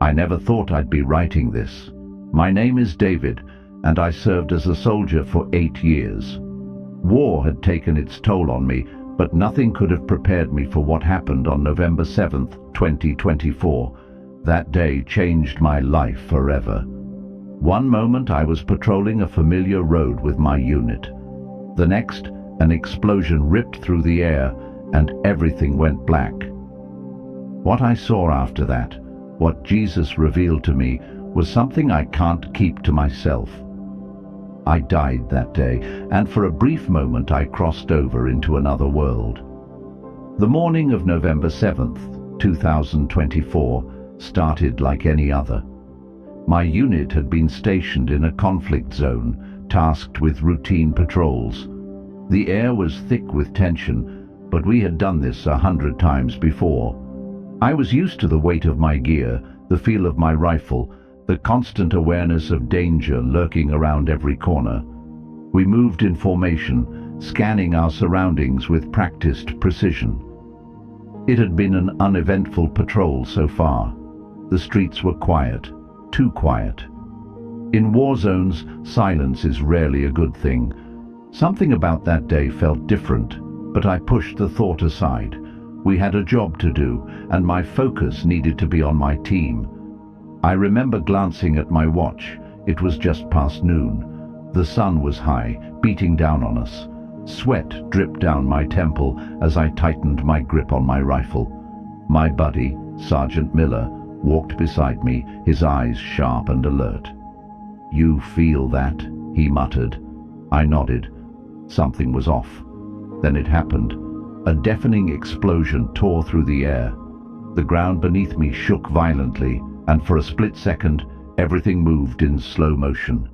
I never thought I'd be writing this. My name is David, and I served as a soldier for 8 years. War had taken its toll on me, but nothing could have prepared me for what happened on November 7th, 2024. That day changed my life forever. One moment I was patrolling a familiar road with my unit. The next, an explosion ripped through the air, and everything went black. What I saw after that, what Jesus revealed to me, was something I can't keep to myself. I died that day, and for a brief moment I crossed over into another world. The morning of November 7th, 2024, started like any other. My unit had been stationed in a conflict zone, tasked with routine patrols. The air was thick with tension, but we had done this 100 times before. I was used to the weight of my gear, the feel of my rifle, the constant awareness of danger lurking around every corner. We moved in formation, scanning our surroundings with practiced precision. It had been an uneventful patrol so far. The streets were quiet, too quiet. In war zones, silence is rarely a good thing. Something about that day felt different, but I pushed the thought aside. We had a job to do, and my focus needed to be on my team. I remember glancing at my watch. It was just past noon. The sun was high, beating down on us. Sweat dripped down my temple as I tightened my grip on my rifle. My buddy, Sergeant Miller, walked beside me, his eyes sharp and alert. "You feel that?" he muttered. I nodded. Something was off. Then it happened. A deafening explosion tore through the air. The ground beneath me shook violently, and for a split second, everything moved in slow motion.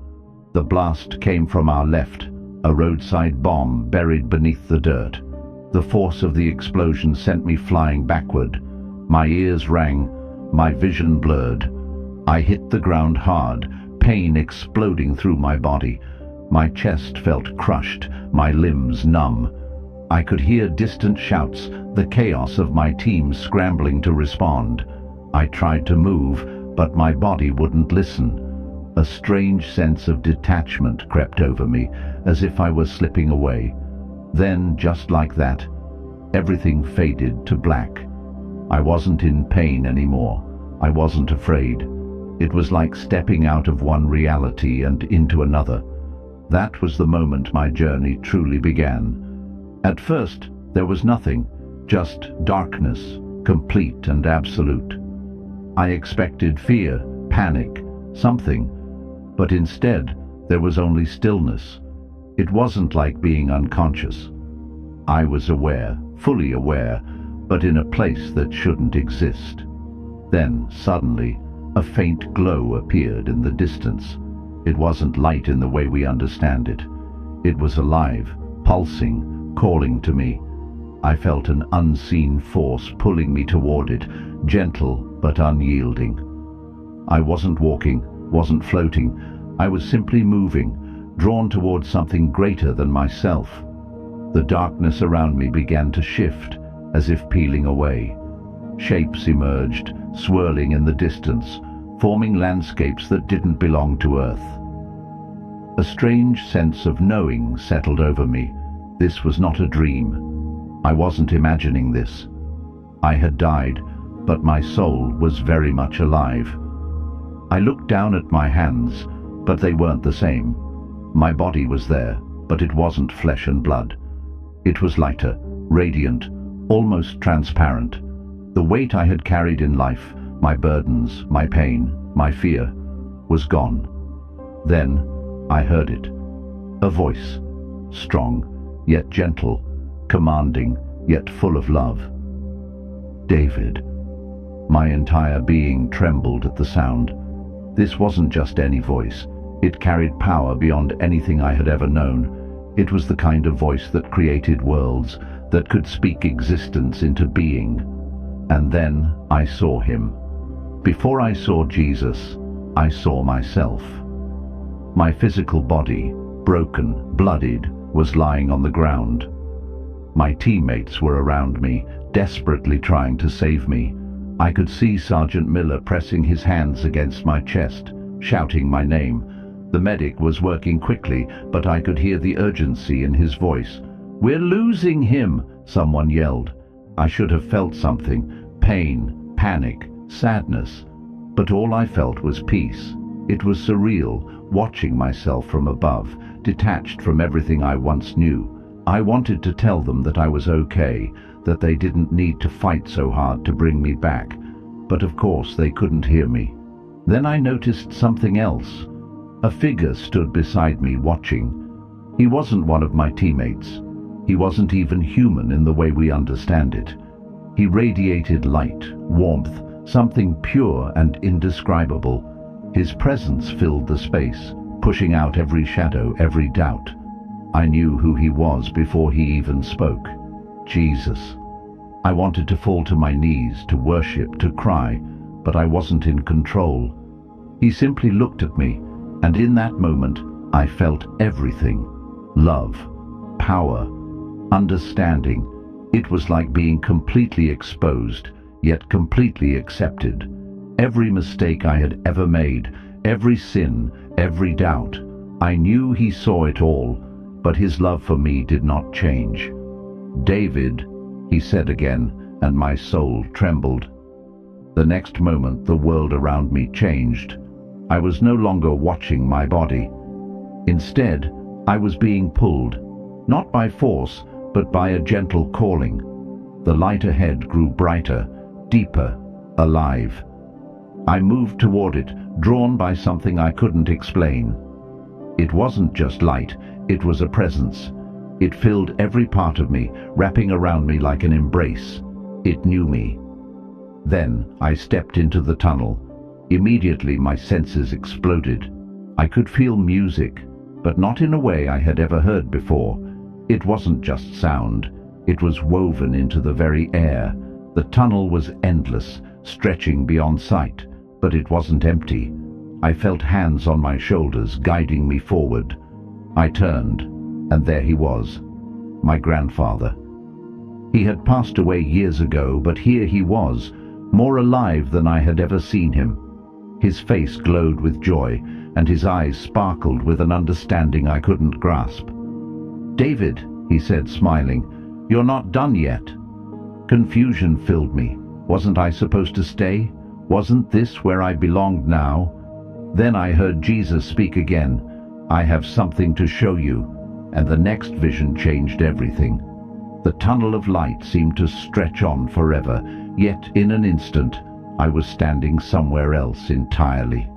The blast came from our left, a roadside bomb buried beneath the dirt. The force of the explosion sent me flying backward. My ears rang, my vision blurred. I hit the ground hard, pain exploding through my body. My chest felt crushed, my limbs numb. I could hear distant shouts, the chaos of my team scrambling to respond. I tried to move, but my body wouldn't listen. A strange sense of detachment crept over me, as if I were slipping away. Then, just like that, everything faded to black. I wasn't in pain anymore. I wasn't afraid. It was like stepping out of one reality and into another. That was the moment my journey truly began. At first, there was nothing, just darkness, complete and absolute. I expected fear, panic, something, but instead there was only stillness. It wasn't like being unconscious. I was aware, fully aware, but in a place that shouldn't exist. Then, suddenly, a faint glow appeared in the distance. It wasn't light in the way we understand it. It was alive, pulsing, calling to me. I felt an unseen force pulling me toward it, gentle but unyielding. I wasn't walking, wasn't floating. I was simply moving, drawn towards something greater than myself. The darkness around me began to shift, as if peeling away. Shapes emerged, swirling in the distance, forming landscapes that didn't belong to Earth. A strange sense of knowing settled over me. This was not a dream. I wasn't imagining this. I had died, but my soul was very much alive. I looked down at my hands, but they weren't the same. My body was there, but it wasn't flesh and blood. It was lighter, radiant, almost transparent. The weight I had carried in life, my burdens, my pain, my fear, was gone. Then I heard it. A voice, strong, yet gentle, commanding, yet full of love. David. My entire being trembled at the sound. This wasn't just any voice. It carried power beyond anything I had ever known. It was the kind of voice that created worlds, that could speak existence into being. And then I saw him. Before I saw Jesus, I saw myself. My physical body, broken, bloodied, was lying on the ground. My teammates were around me, desperately trying to save me. I could see Sergeant Miller pressing his hands against my chest, shouting my name. The medic was working quickly, but I could hear the urgency in his voice. "We're losing him," someone yelled. I should have felt something: pain, panic, sadness. But all I felt was peace. It was surreal, watching myself from above, detached from everything I once knew. I wanted to tell them that I was okay, that they didn't need to fight so hard to bring me back. But of course they couldn't hear me. Then I noticed something else. A figure stood beside me watching. He wasn't one of my teammates. He wasn't even human in the way we understand it. He radiated light, warmth, something pure and indescribable. His presence filled the space, pushing out every shadow, every doubt. I knew who he was before he even spoke. Jesus. I wanted to fall to my knees, to worship, to cry, but I wasn't in control. He simply looked at me, and in that moment I felt everything: love, power, understanding. It was like being completely exposed, yet completely accepted. Every mistake I had ever made, every sin, every doubt, I knew he saw it all, but his love for me did not change. "David," he said again, and my soul trembled. The next moment the world around me changed. I was no longer watching my body. Instead, I was being pulled, not by force, but by a gentle calling. The light ahead grew brighter, deeper, alive. I moved toward it, drawn by something I couldn't explain. It wasn't just light, it was a presence. It filled every part of me, wrapping around me like an embrace. It knew me. Then I stepped into the tunnel. Immediately my senses exploded. I could feel music, but not in a way I had ever heard before. It wasn't just sound. It was woven into the very air. The tunnel was endless, stretching beyond sight, but it wasn't empty. I felt hands on my shoulders, guiding me forward. I turned, and there he was, my grandfather. He had passed away years ago, but here he was, more alive than I had ever seen him. His face glowed with joy, and his eyes sparkled with an understanding I couldn't grasp. "David," he said, smiling, "you're not done yet." Confusion filled me. Wasn't I supposed to stay? Wasn't this where I belonged now? Then I heard Jesus speak again. "I have something to show you." And the next vision changed everything. The tunnel of light seemed to stretch on forever, yet in an instant I was standing somewhere else entirely.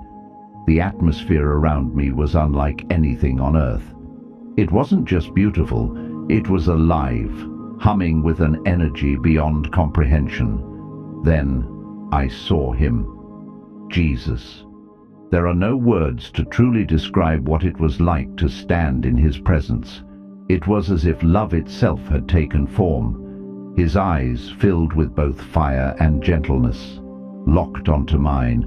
The atmosphere around me was unlike anything on earth. It wasn't just beautiful, it was alive, humming with an energy beyond comprehension. Then I saw him. Jesus. There are no words to truly describe what it was like to stand in his presence. It was as if love itself had taken form. His eyes filled with both fire and gentleness, locked onto mine,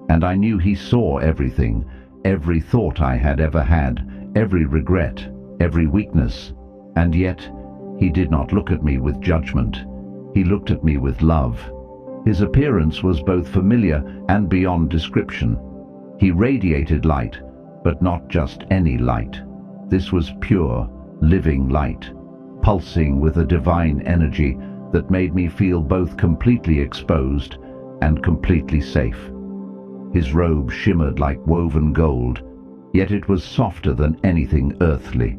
and I knew he saw everything, every thought I had ever had, every regret, every weakness, and yet he did not look at me with judgment. He looked at me with love. His appearance was both familiar and beyond description. He radiated light, but not just any light. This was pure, living light, pulsing with a divine energy that made me feel both completely exposed and completely safe. His robe shimmered like woven gold, yet it was softer than anything earthly.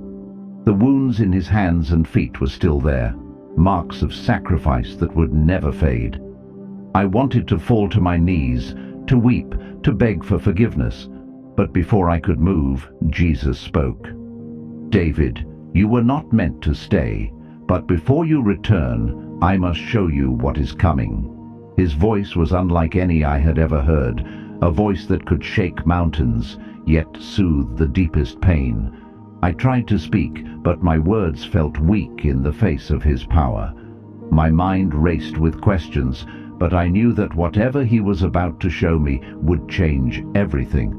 The wounds in his hands and feet were still there, marks of sacrifice that would never fade. I wanted to fall to my knees, to weep, to beg for forgiveness, but before I could move, Jesus spoke. "David, you were not meant to stay, but before you return, I must show you what is coming." His voice was unlike any I had ever heard, a voice that could shake mountains, yet soothe the deepest pain. I tried to speak, but my words felt weak in the face of his power. My mind raced with questions, but I knew that whatever he was about to show me would change everything.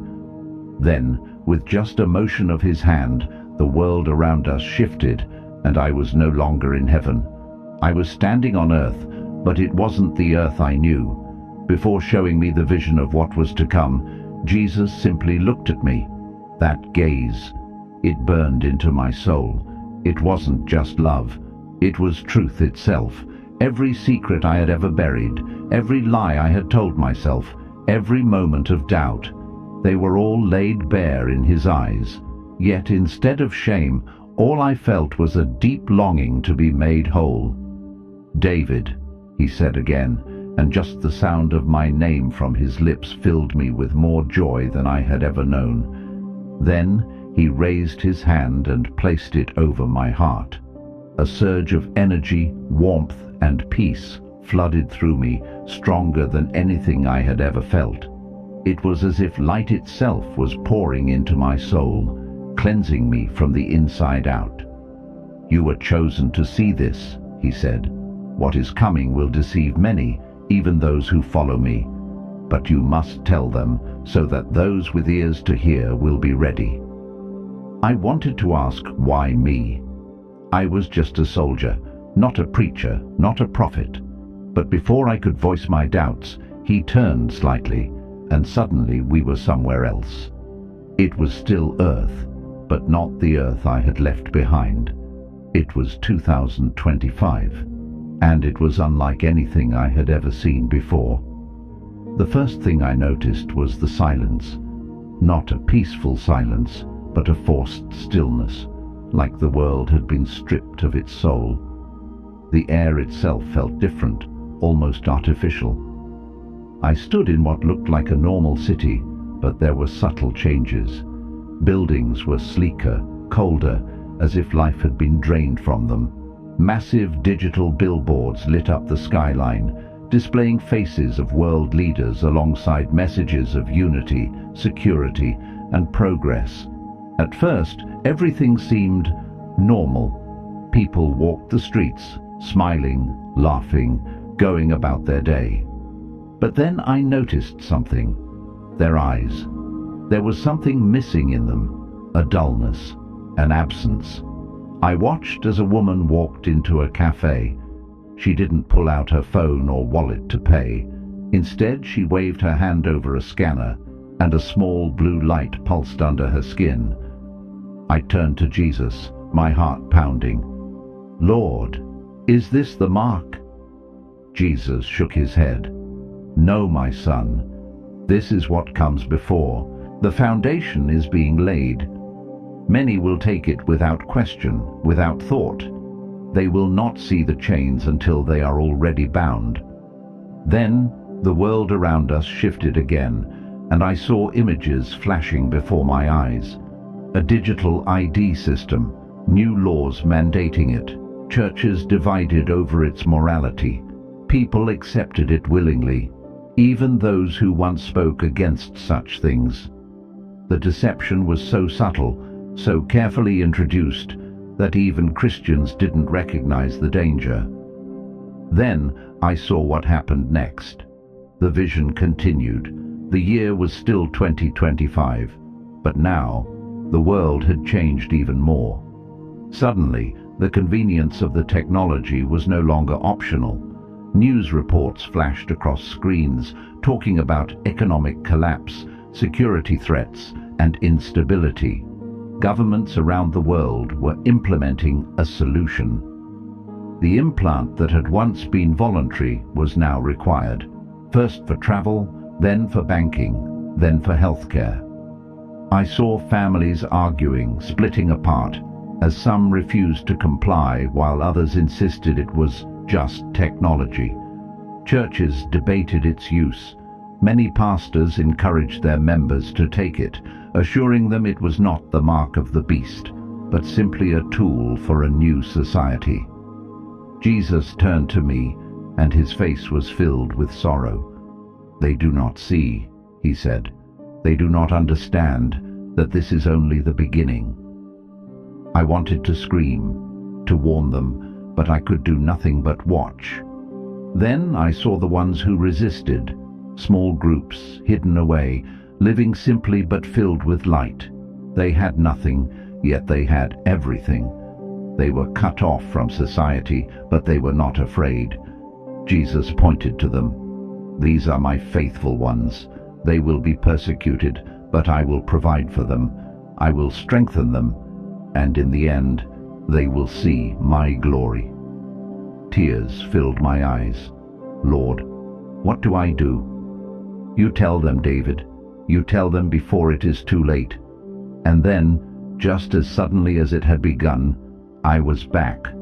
Then, with just a motion of his hand, the world around us shifted, and I was no longer in heaven. I was standing on earth, but it wasn't the earth I knew. Before showing me the vision of what was to come, Jesus simply looked at me. That gaze, it burned into my soul. It wasn't just love. It was truth itself. Every secret I had ever buried, every lie I had told myself, every moment of doubt, they were all laid bare in his eyes. Yet instead of shame, all I felt was a deep longing to be made whole. "David," he said again, and just the sound of my name from his lips filled me with more joy than I had ever known. Then he raised his hand and placed it over my heart. A surge of energy, warmth, and peace flooded through me, stronger than anything I had ever felt. It was as if light itself was pouring into my soul, cleansing me from the inside out. "You were chosen to see this," he said. "What is coming will deceive many, even those who follow me. But you must tell them, so that those with ears to hear will be ready." I wanted to ask, why me? I was just a soldier, not a preacher, not a prophet. But before I could voice my doubts, he turned slightly, and suddenly we were somewhere else. It was still Earth, but not the Earth I had left behind. It was 2025, and it was unlike anything I had ever seen before. The first thing I noticed was the silence. Not a peaceful silence, but a forced stillness, like the world had been stripped of its soul. The air itself felt different, almost artificial. I stood in what looked like a normal city, but there were subtle changes. Buildings were sleeker, colder, as if life had been drained from them. Massive digital billboards lit up the skyline, displaying faces of world leaders alongside messages of unity, security, and progress. At first, everything seemed normal. People walked the streets, smiling, laughing, going about their day. But then I noticed something. Their eyes. There was something missing in them, a dullness, an absence. I watched as a woman walked into a cafe. She didn't pull out her phone or wallet to pay. Instead, she waved her hand over a scanner, and a small blue light pulsed under her skin. I turned to Jesus, my heart pounding. "Lord, is this the mark?" Jesus shook his head. "No, my son. This is what comes before. The foundation is being laid. Many will take it without question, without thought. They will not see the chains until they are already bound." Then the world around us shifted again, and I saw images flashing before my eyes. A digital ID system, new laws mandating it, churches divided over its morality. People accepted it willingly, even those who once spoke against such things. The deception was so subtle, so carefully introduced, that even Christians didn't recognize the danger. Then I saw what happened next. The vision continued. The year was still 2025, but now the world had changed even more. Suddenly, the convenience of the technology was no longer optional. News reports flashed across screens, talking about economic collapse, security threats, and instability. Governments around the world were implementing a solution. The implant that had once been voluntary was now required, first for travel, then for banking, then for healthcare. I saw families arguing, splitting apart, as some refused to comply while others insisted it was just technology. Churches debated its use. Many pastors encouraged their members to take it, assuring them it was not the mark of the beast, but simply a tool for a new society. Jesus turned to me, and his face was filled with sorrow. "They do not see," he said. "They do not understand that this is only the beginning." I wanted to scream, to warn them, but I could do nothing but watch. Then I saw the ones who resisted, small groups, hidden away, living simply but filled with light. They had nothing, yet they had everything. They were cut off from society, but they were not afraid. Jesus pointed to them. These are my faithful ones. They will be persecuted, but I will provide for them. I will strengthen them, and in the end, they will see my glory." Tears filled my eyes. "Lord, what do I do?" "You tell them, David. You tell them before it is too late." And then, just as suddenly as it had begun, I was back.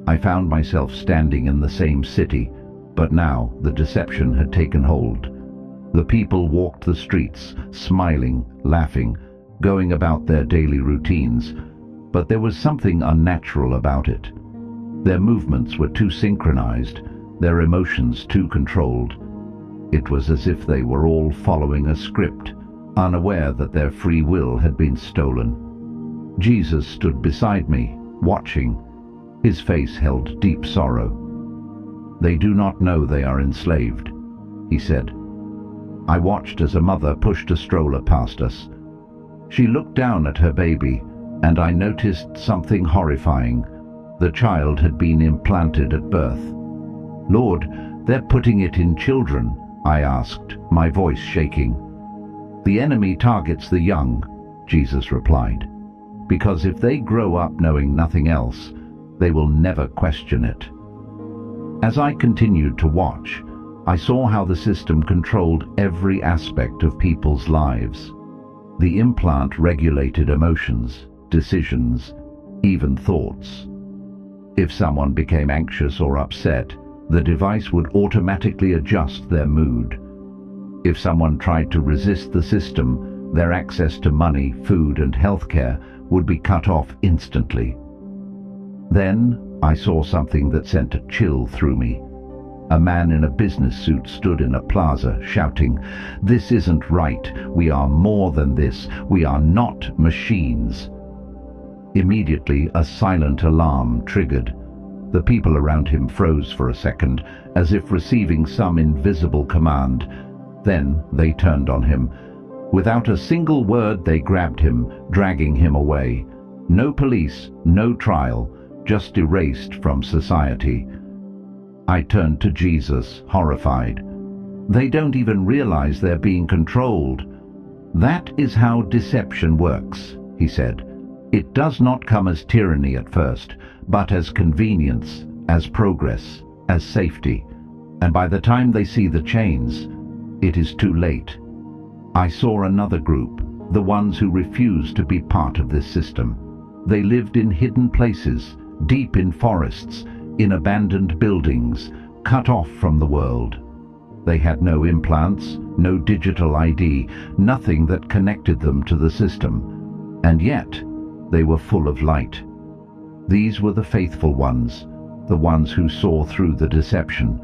I found myself standing in the same city, but now the deception had taken hold. The people walked the streets, smiling, laughing, going about their daily routines, but there was something unnatural about it. Their movements were too synchronized, their emotions too controlled. It was as if they were all following a script, unaware that their free will had been stolen. Jesus stood beside me, watching. His face held deep sorrow. "They do not know they are enslaved," he said. I watched as a mother pushed a stroller past us. She looked down at her baby, and I noticed something horrifying. The child had been implanted at birth. "Lord, they're putting it in children," I asked, my voice shaking. "The enemy targets the young," Jesus replied, "because if they grow up knowing nothing else, they will never question it." As I continued to watch, I saw how the system controlled every aspect of people's lives. The implant regulated emotions, decisions, even thoughts. If someone became anxious or upset, the device would automatically adjust their mood. If someone tried to resist the system, their access to money, food, and healthcare would be cut off instantly. Then I saw something that sent a chill through me. A man in a business suit stood in a plaza shouting, "This isn't right. We are more than this. We are not machines." Immediately, a silent alarm triggered. The people around him froze for a second, as if receiving some invisible command. Then they turned on him. Without a single word, they grabbed him, dragging him away. No police, no trial, just erased from society. I turned to Jesus, horrified. "They don't even realize they're being controlled." "That is how deception works," he said. "It does not come as tyranny at first, but as convenience, as progress, as safety. And by the time they see the chains, it is too late." I saw another group, the ones who refused to be part of this system. They lived in hidden places, deep in forests, in abandoned buildings, cut off from the world. They had no implants, no digital ID, nothing that connected them to the system. And yet, they were full of light. These were the faithful ones, the ones who saw through the deception.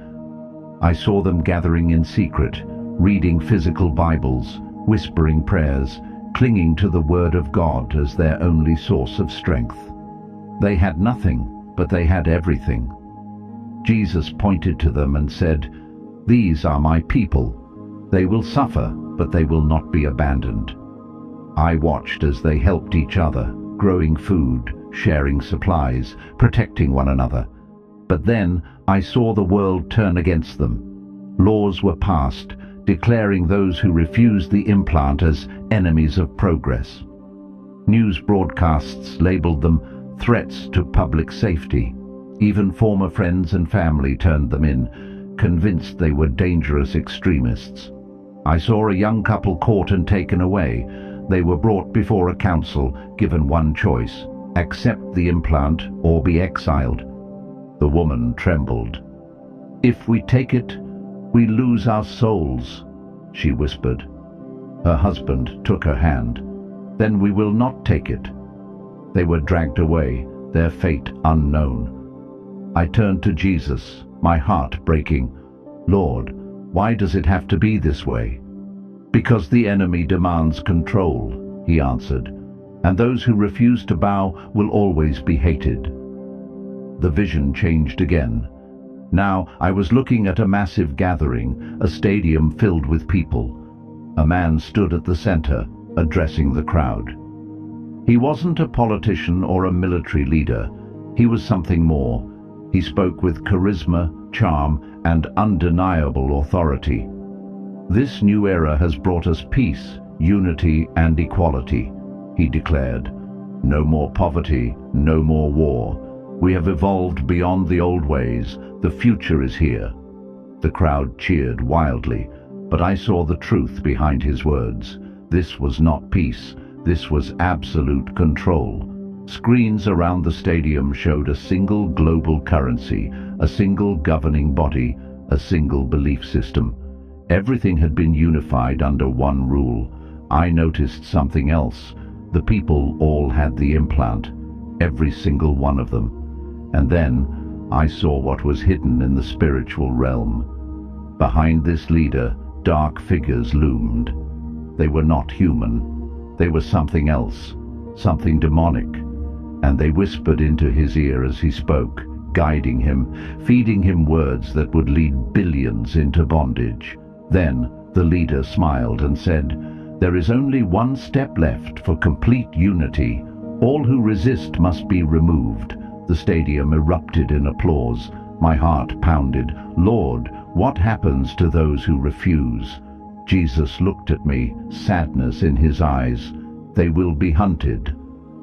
I saw them gathering in secret, reading physical Bibles, whispering prayers, clinging to the Word of God as their only source of strength. They had nothing, but they had everything. Jesus pointed to them and said, "These are my people. They will suffer, but they will not be abandoned." I watched as they helped each other, growing food, sharing supplies, protecting one another. But then I saw the world turn against them. Laws were passed, declaring those who refused the implant as enemies of progress. News broadcasts labeled them threats to public safety. Even former friends and family turned them in, convinced they were dangerous extremists. I saw a young couple caught and taken away. They were brought before a council, given one choice: accept the implant or be exiled. The woman trembled. "If we take it, we lose our souls," she whispered. Her husband took her hand. "Then we will not take it." They were dragged away, their fate unknown. I turned to Jesus, my heart breaking. "Lord, why does it have to be this way?" "Because the enemy demands control," he answered, "and those who refuse to bow will always be hated." The vision changed again. Now I was looking at a massive gathering, a stadium filled with people. A man stood at the center, addressing the crowd. He wasn't a politician or a military leader. He was something more. He spoke with charisma, charm, and undeniable authority. "This new era has brought us peace, unity, and equality," he declared. "No more poverty, no more war. We have evolved beyond the old ways. The future is here." The crowd cheered wildly, but I saw the truth behind his words. This was not peace. This was absolute control. Screens around the stadium showed a single global currency, a single governing body, a single belief system. Everything had been unified under one rule. I noticed something else. The people all had the implant, every single one of them. And then I saw what was hidden in the spiritual realm. Behind this leader, dark figures loomed. They were not human. They were something else, something demonic. And they whispered into his ear as he spoke, guiding him, feeding him words that would lead billions into bondage. Then the leader smiled and said, "There is only one step left for complete unity. All who resist must be removed." The stadium erupted in applause. My heart pounded. "Lord, what happens to those who refuse?" Jesus looked at me, sadness in his eyes. "They will be hunted."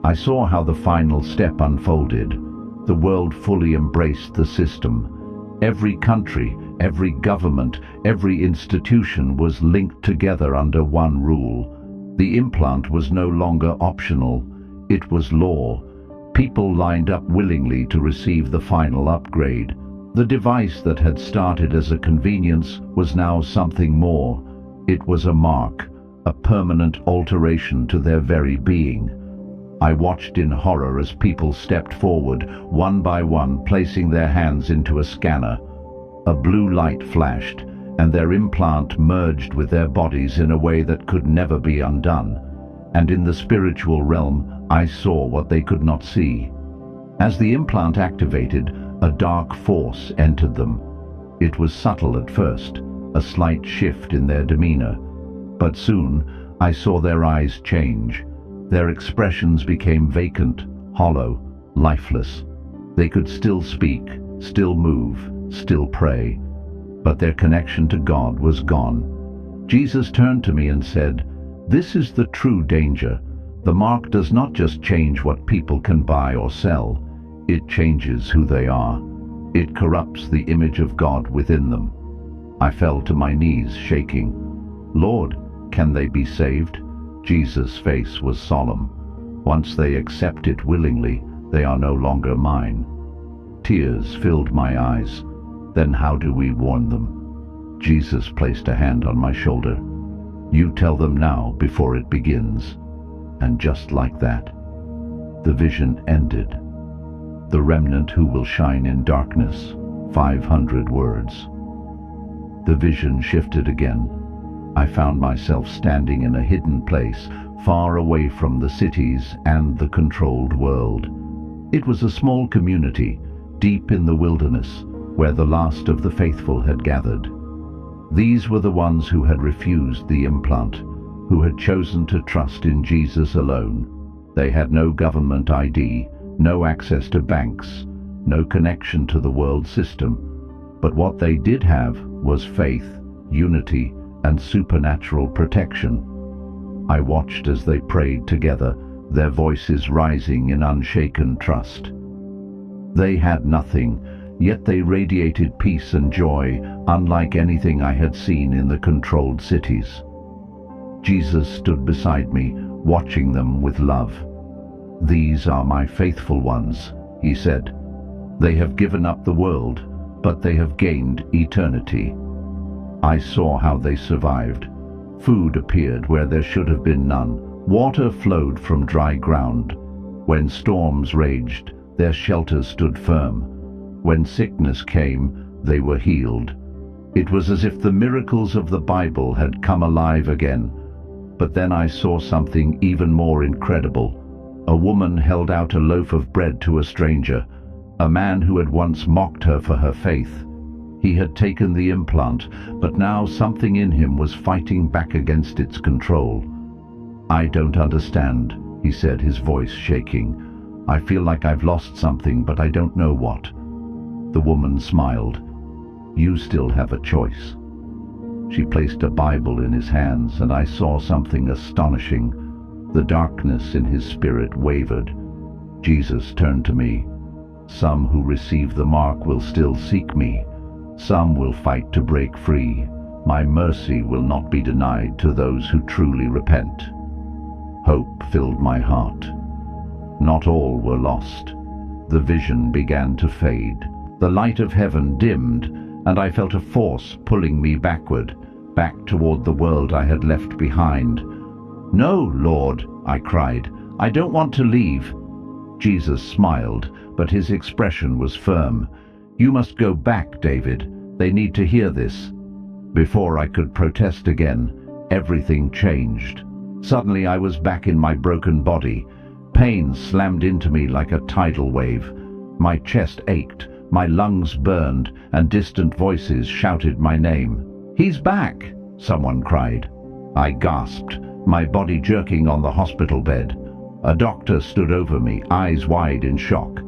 I saw how the final step unfolded. The world fully embraced the system. Every country, every government, every institution was linked together under one rule. The implant was no longer optional. It was law. People lined up willingly to receive the final upgrade. The device that had started as a convenience was now something more. It was a mark, a permanent alteration to their very being. I watched in horror as people stepped forward, one by one, placing their hands into a scanner. A blue light flashed, and their implant merged with their bodies in a way that could never be undone. And in the spiritual realm, I saw what they could not see. As the implant activated, a dark force entered them. It was subtle at first, a slight shift in their demeanor. But soon, I saw their eyes change. Their expressions became vacant, hollow, lifeless. They could still speak, still move, still pray, but their connection to God was gone. Jesus turned to me and said, "This is the true danger. The mark does not just change what people can buy or sell. It changes who they are. It corrupts the image of God within them." I fell to my knees, shaking. "Lord, can they be saved?" Jesus' face was solemn. "Once they accept it willingly, they are no longer mine." Tears filled my eyes. "Then how do we warn them?" Jesus placed a hand on my shoulder. "You tell them now before it begins." And just like that, the vision ended. The remnant who will shine in darkness, 500 words. The vision shifted again. I found myself standing in a hidden place, far away from the cities and the controlled world. It was a small community, deep in the wilderness, where the last of the faithful had gathered. These were the ones who had refused the implant, who had chosen to trust in Jesus alone. They had no government ID, no access to banks, no connection to the world system. But what they did have was faith, unity, and supernatural protection. I watched as they prayed together, their voices rising in unshaken trust. They had nothing, yet they radiated peace and joy, unlike anything I had seen in the controlled cities. Jesus stood beside me, watching them with love. "These are my faithful ones," he said. "They have given up the world, but they have gained eternity." I saw how they survived. Food appeared where there should have been none. Water flowed from dry ground. When storms raged, their shelters stood firm. When sickness came, they were healed. It was as if the miracles of the Bible had come alive again. But then I saw something even more incredible. A woman held out a loaf of bread to a stranger, a man who had once mocked her for her faith. He had taken the implant, but now something in him was fighting back against its control. "I don't understand," he said, his voice shaking. "I feel like I've lost something, but I don't know what." The woman smiled. "You still have a choice." She placed a Bible in his hands, and I saw something astonishing. The darkness in his spirit wavered. Jesus turned to me. "Some who receive the mark will still seek me. Some will fight to break free. My mercy will not be denied to those who truly repent." Hope filled my heart. Not all were lost. The vision began to fade. The light of heaven dimmed, and I felt a force pulling me backward, back toward the world I had left behind. "No, Lord," I cried. "I don't want to leave." Jesus smiled, but his expression was firm. "You must go back, David. They need to hear this." Before I could protest again, everything changed. Suddenly I was back in my broken body. Pain slammed into me like a tidal wave. My chest ached, my lungs burned, and distant voices shouted my name. "He's back!" someone cried. I gasped, my body jerking on the hospital bed. A doctor stood over me, eyes wide in shock.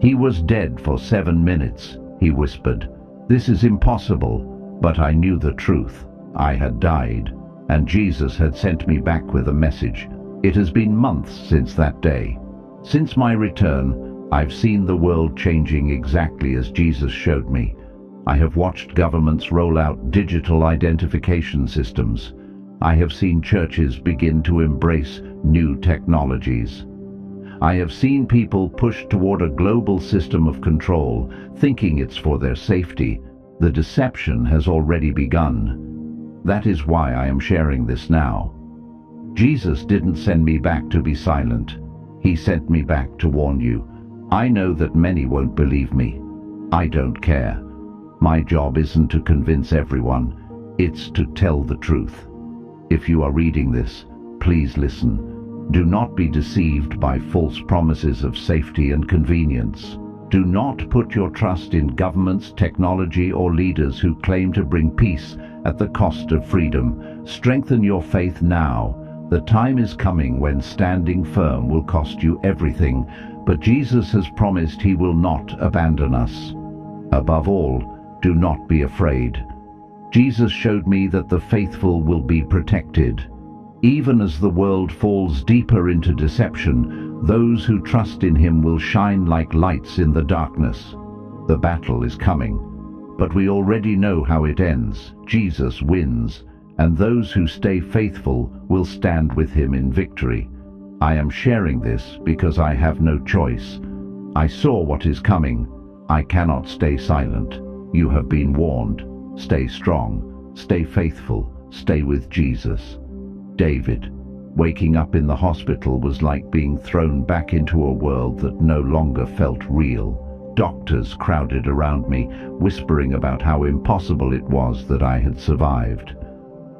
"He was dead for 7 minutes," he whispered. "This is impossible." But I knew the truth. I had died, and Jesus had sent me back with a message. It has been months since that day. Since my return, I've seen the world changing exactly as Jesus showed me. I have watched governments roll out digital identification systems. I have seen churches begin to embrace new technologies. I have seen people push toward a global system of control, thinking it's for their safety. The deception has already begun. That is why I am sharing this now. Jesus didn't send me back to be silent. He sent me back to warn you. I know that many won't believe me. I don't care. My job isn't to convince everyone. It's to tell the truth. If you are reading this, please listen. Do not be deceived by false promises of safety and convenience. Do not put your trust in governments, technology, or leaders who claim to bring peace at the cost of freedom. Strengthen your faith now. The time is coming when standing firm will cost you everything, but Jesus has promised he will not abandon us. Above all, do not be afraid. Jesus showed me that the faithful will be protected. Even as the world falls deeper into deception, those who trust in him will shine like lights in the darkness. The battle is coming, but we already know how it ends. Jesus wins, and those who stay faithful will stand with him in victory. I am sharing this because I have no choice. I saw what is coming. I cannot stay silent. You have been warned. Stay strong, stay faithful, stay with Jesus. David. Waking up in the hospital was like being thrown back into a world that no longer felt real. Doctors crowded around me, whispering about how impossible it was that I had survived.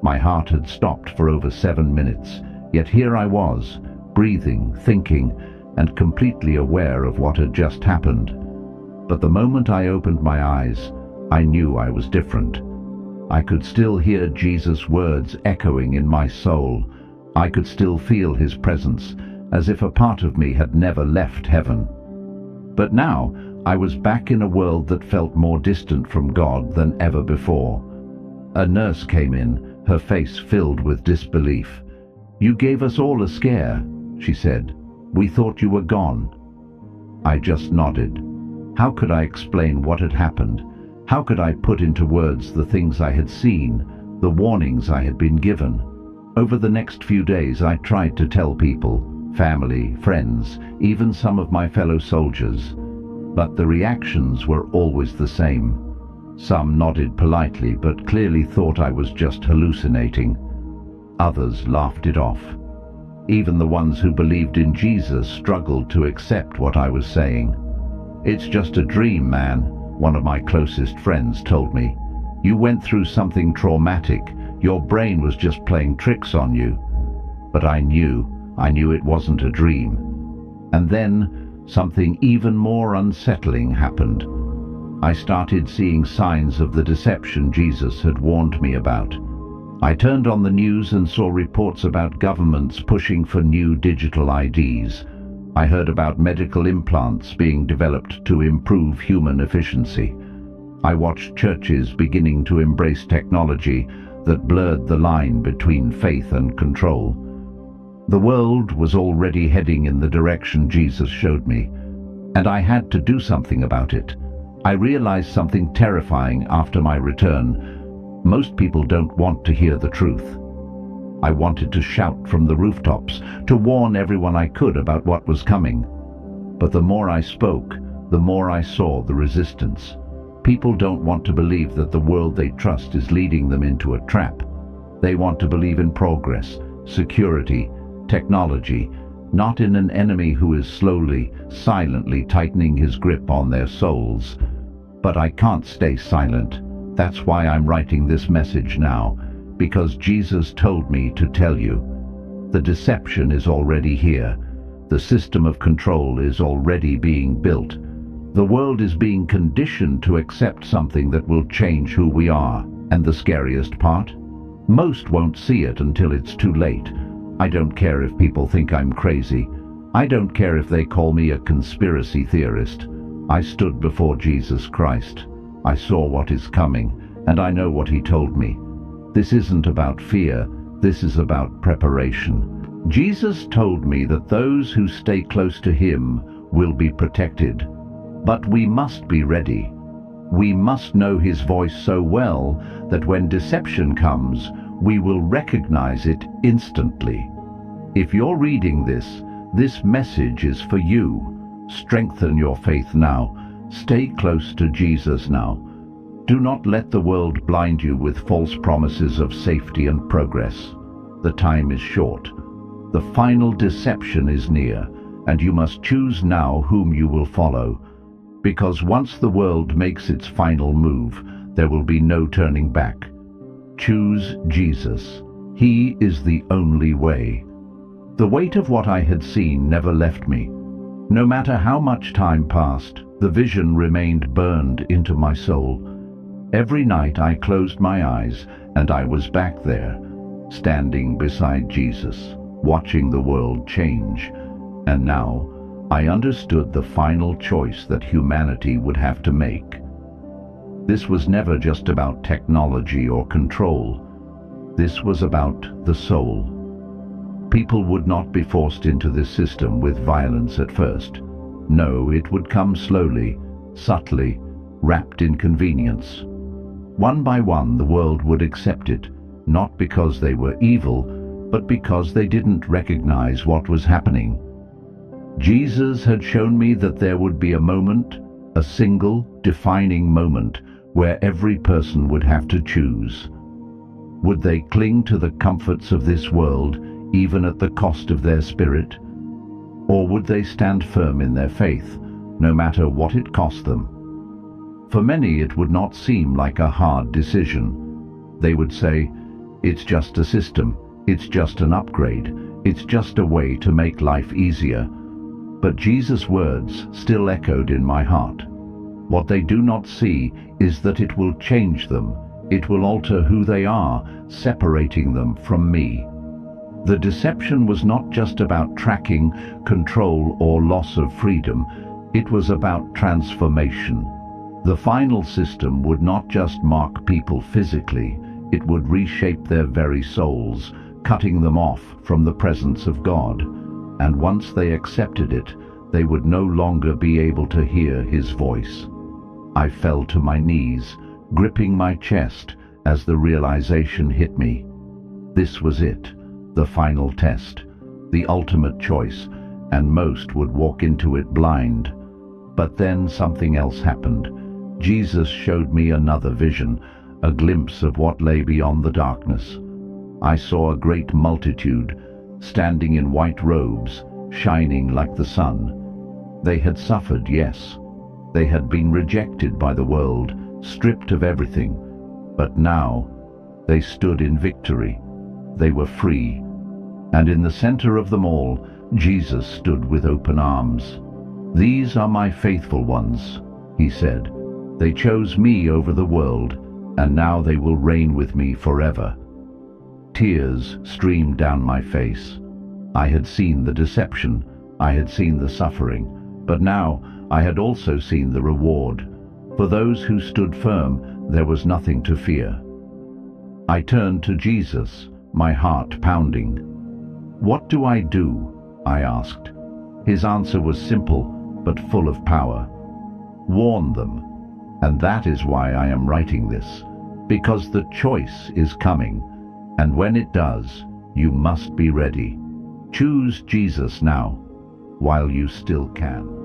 My heart had stopped for over 7 minutes, yet here I was, breathing, thinking, and completely aware of what had just happened. But the moment I opened my eyes, I knew I was different. I could still hear Jesus' words echoing in my soul. I could still feel his presence, as if a part of me had never left heaven. But now, I was back in a world that felt more distant from God than ever before. A nurse came in, her face filled with disbelief. "You gave us all a scare," she said. "We thought you were gone." I just nodded. How could I explain what had happened? How could I put into words the things I had seen, the warnings I had been given? Over the next few days I tried to tell people, family, friends, even some of my fellow soldiers. But the reactions were always the same. Some nodded politely but clearly thought I was just hallucinating. Others laughed it off. Even the ones who believed in Jesus struggled to accept what I was saying. "It's just a dream, man," one of my closest friends told me. "You went through something traumatic. Your brain was just playing tricks on you." But I knew it wasn't a dream. And then something even more unsettling happened. I started seeing signs of the deception Jesus had warned me about. I turned on the news and saw reports about governments pushing for new digital IDs. I heard about medical implants being developed to improve human efficiency. I watched churches beginning to embrace technology that blurred the line between faith and control. The world was already heading in the direction Jesus showed me, and I had to do something about it. I realized something terrifying after my return. Most people don't want to hear the truth. I wanted to shout from the rooftops, to warn everyone I could about what was coming. But the more I spoke, the more I saw the resistance. People don't want to believe that the world they trust is leading them into a trap. They want to believe in progress, security, technology, not in an enemy who is slowly, silently tightening his grip on their souls. But I can't stay silent. That's why I'm writing this message now, because Jesus told me to tell you. The deception is already here. The system of control is already being built. The world is being conditioned to accept something that will change who we are. And the scariest part? Most won't see it until it's too late. I don't care if people think I'm crazy. I don't care if they call me a conspiracy theorist. I stood before Jesus Christ. I saw what is coming, and I know what he told me. This isn't about fear, this is about preparation. Jesus told me that those who stay close to him will be protected. But we must be ready. We must know his voice so well that when deception comes, we will recognize it instantly. If you're reading this message is for you. Strengthen your faith now. Stay close to Jesus now. Do not let the world blind you with false promises of safety and progress. The time is short. The final deception is near, and you must choose now whom you will follow. Because once the world makes its final move, there will be no turning back. Choose Jesus. He is the only way. The weight of what I had seen never left me. No matter how much time passed, the vision remained burned into my soul. Every night I closed my eyes and I was back there, standing beside Jesus, watching the world change. And now I understood the final choice that humanity would have to make. This was never just about technology or control. This was about the soul. People would not be forced into this system with violence at first. No, it would come slowly, subtly, wrapped in convenience. One by one, the world would accept it, not because they were evil, but because they didn't recognize what was happening. Jesus had shown me that there would be a moment, a single, defining moment, where every person would have to choose. Would they cling to the comforts of this world, even at the cost of their spirit? Or would they stand firm in their faith, no matter what it cost them? For many, it would not seem like a hard decision. They would say, it's just a system, it's just an upgrade, it's just a way to make life easier. But Jesus' words still echoed in my heart. What they do not see is that it will change them. It will alter who they are, separating them from me. The deception was not just about tracking, control, or loss of freedom. It was about transformation. The final system would not just mark people physically, it would reshape their very souls, cutting them off from the presence of God. And once they accepted it, they would no longer be able to hear his voice. I fell to my knees, gripping my chest as the realization hit me. This was it, the final test, the ultimate choice, and most would walk into it blind. But then something else happened. Jesus showed me another vision, a glimpse of what lay beyond the darkness. I saw a great multitude, standing in white robes, shining like the sun. They had suffered, yes. They had been rejected by the world, stripped of everything. But now, they stood in victory. They were free. And in the center of them all, Jesus stood with open arms. "These are my faithful ones," he said. "They chose me over the world, and now they will reign with me forever." Tears streamed down my face. I had seen the deception, I had seen the suffering, but now I had also seen the reward. For those who stood firm, there was nothing to fear. I turned to Jesus, my heart pounding. "What do I do?" I asked. His answer was simple, but full of power. "Warn them." And that is why I am writing this, because the choice is coming, and when it does, you must be ready. Choose Jesus now, while you still can.